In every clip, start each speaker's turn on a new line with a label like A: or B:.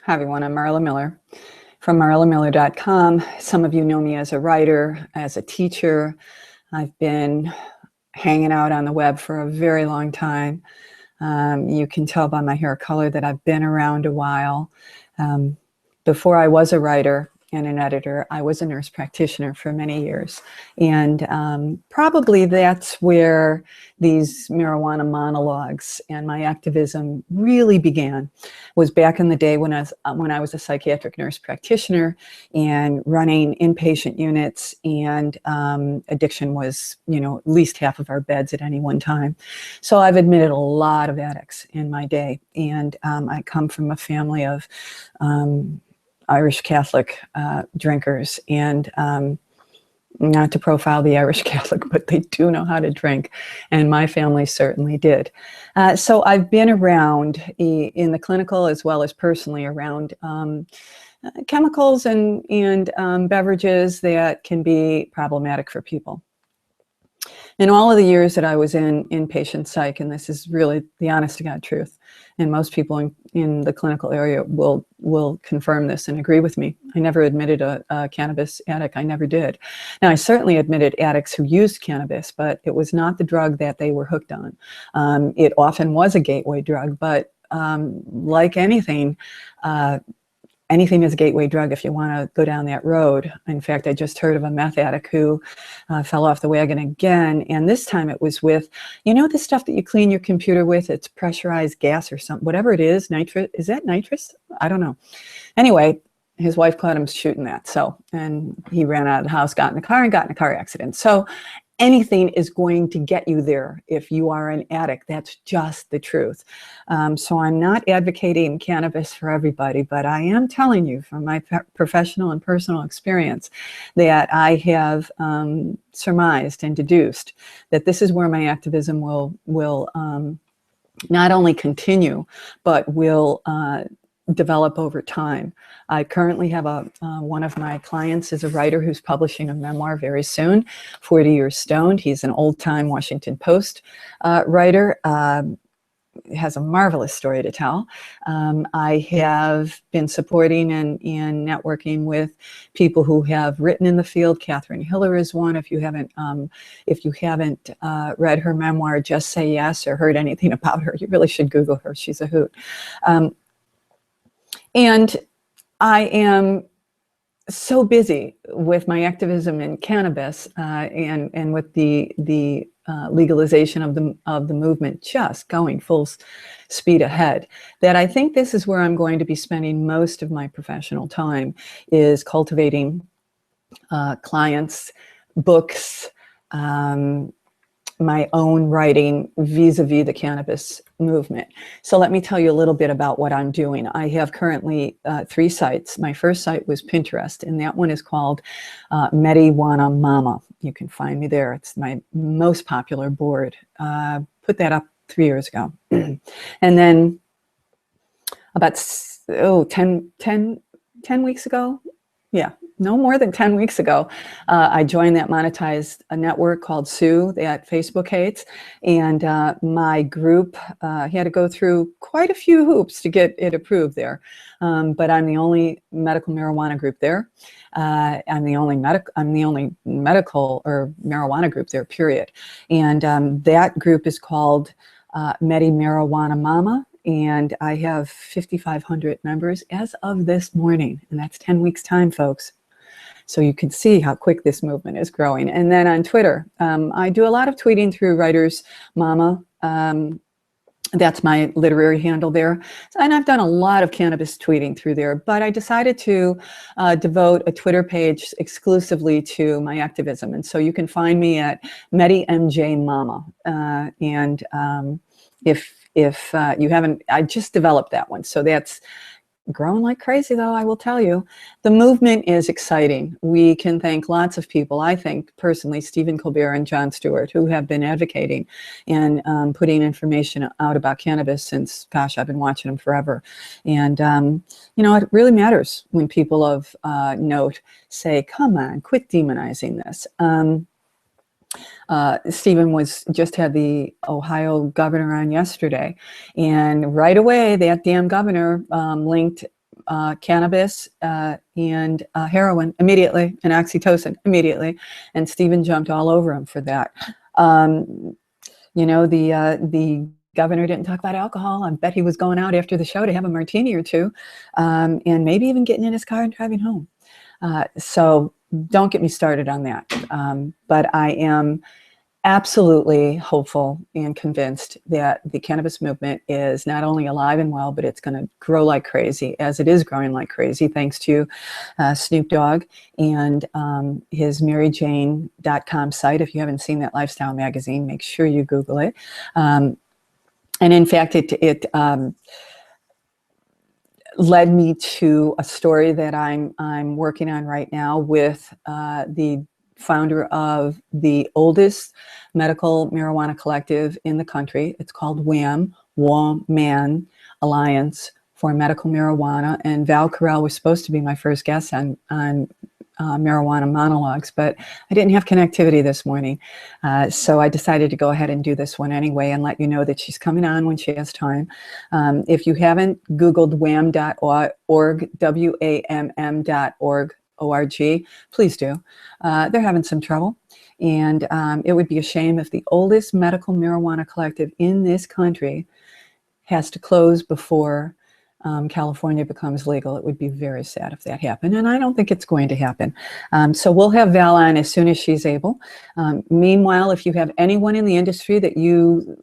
A: Hi everyone, I'm Marla Miller from MarlaMiller.com. Some of you know me as a writer, as a teacher. I've been hanging out on the web for a very long time. You can tell by my hair color that I've been around a while. Before I was a writer and an editor, I was a nurse practitioner for many years. And probably that's where these marijuana monologues and my activism really began, was back in the day when I was a psychiatric nurse practitioner and running inpatient units, and addiction was, at least half of our beds at any one time. So I've admitted a lot of addicts in my day, and I come from a family of Irish Catholic drinkers, and not to profile the Irish Catholic, but they do know how to drink, and my family certainly did. So I've been around in the clinical as well as personally around chemicals and beverages that can be problematic for people. In all of the years that I was in inpatient psych, and this is really the honest to God truth, and most people in the clinical area will confirm this and agree with me, I never admitted a cannabis addict. I never did. Now, I certainly admitted addicts who used cannabis, but it was not the drug that they were hooked on. It often was a gateway drug, but like anything, anything is a gateway drug if you want to go down that road. In fact, I just heard of a meth addict who fell off the wagon again, and this time it was with, the stuff that you clean your computer with, it's pressurized gas or something, whatever it is, nitrous, is that nitrous? I don't know. Anyway, his wife caught him shooting that, and he ran out of the house, got in a car accident. So anything is going to get you there if you are an addict. That's just the truth. So I'm not advocating cannabis for everybody, but I am telling you from my professional and personal experience that I have surmised and deduced that this is where my activism will not only continue, but will develop over time. I currently have one of my clients is a writer who's publishing a memoir very soon, 40 Years Stoned. He's an old-time Washington Post writer. Has a marvelous story to tell. I have been supporting and networking with people who have written in the field. Catherine Hiller is one. If you haven't read her memoir, Just Say Yes, or heard anything about her, you really should Google her. She's a hoot. And I am so busy with my activism in cannabis and with the legalization of the movement just going full speed ahead, that I think this is where I'm going to be spending most of my professional time, is cultivating clients, books, my own writing vis-a-vis the cannabis movement. So let me tell you a little bit about what I'm doing. I have currently 3 sites. My first site was Pinterest, and that one is called Marijuana-Mama. You can find me there. It's my most popular board. Put that up 3 years ago. And then about 10 weeks ago, yeah, no more than 10 weeks ago, I joined that monetized network called Sue that Facebook hates. And my group had to go through quite a few hoops to get it approved there. But I'm the only medical marijuana group there. I'm the only medical or marijuana group there, period. And that group is called Marijuana Mama. And I have 5,500 members as of this morning. And that's 10 weeks time, folks. So you can see how quick this movement is growing. And then on Twitter, I do a lot of tweeting through Writers Mama. That's my literary handle there. And I've done a lot of cannabis tweeting through there, but I decided to devote a Twitter page exclusively to my activism. And so you can find me at MediMJMama. If you haven't, I just developed that one. So that's growing like crazy, though, I will tell you. The movement is exciting. We can thank lots of people. I think personally, Stephen Colbert and Jon Stewart, who have been advocating and putting information out about cannabis since, gosh, I've been watching them forever. And, it really matters when people of note say, come on, quit demonizing this. Stephen just had the Ohio governor on yesterday, and right away that damn governor linked cannabis and heroin immediately, and oxytocin immediately, and Stephen jumped all over him for that. You know, the governor didn't talk about alcohol. I bet he was going out after the show to have a martini or two, and maybe even getting in his car and driving home. So don't get me started on that. But I am absolutely hopeful and convinced that the cannabis movement is not only alive and well, but it's going to grow like crazy, as it is growing like crazy, thanks to Snoop Dogg and his MaryJane.com site. If you haven't seen that lifestyle magazine, make sure you Google it. And in fact, it led me to a story that I'm working on right now with the founder of the oldest medical marijuana collective in the country. It's called WAMM, Alliance for Medical Marijuana. And ValerieCorral was supposed to be my first guest on Marijuana-Monologues, but I didn't have connectivity this morning. So I decided to go ahead and do this one anyway and let you know that she's coming on when she has time. If you haven't Googled WAMM.org, WAMM.org, O-R-G, please do. They're having some trouble. And it would be a shame if the oldest medical marijuana collective in this country has to close before California becomes legal. It would be very sad if that happened, and I don't think it's going to happen. So we'll have Val on as soon as she's able. Meanwhile, if you have anyone in the industry that you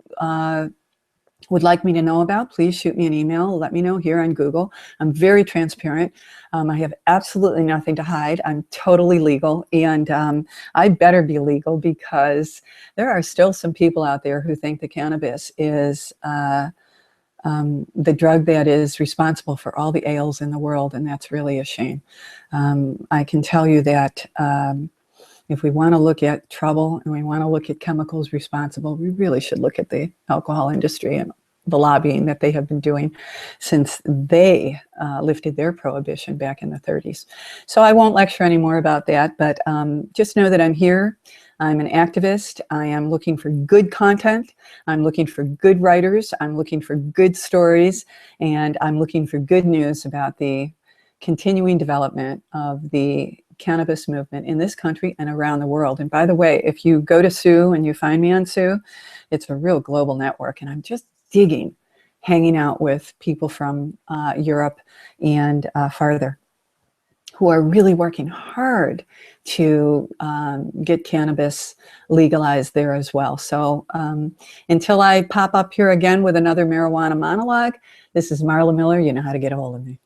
A: would like me to know about, please shoot me an email. Let me know here on Google. I'm very transparent. I have absolutely nothing to hide. I'm totally legal, and I better be legal, because there are still some people out there who think that cannabis is the drug that is responsible for all the ails in the world, and that's really a shame. I can tell you that if we want to look at trouble and we want to look at chemicals responsible, we really should look at the alcohol industry and the lobbying that they have been doing since they lifted their prohibition back in the 30s. So I won't lecture anymore about that, but just know that I'm here. I'm an activist. I am looking for good content. I'm looking for good writers. I'm looking for good stories. And I'm looking for good news about the continuing development of the cannabis movement in this country and around the world. And by the way, if you go to Sue and you find me on Sue, it's a real global network. And I'm just digging, hanging out with people from Europe and farther, who are really working hard to get cannabis legalized there as well. So until I pop up here again with another marijuana monologue, this is Marla Miller. You know how to get a hold of me.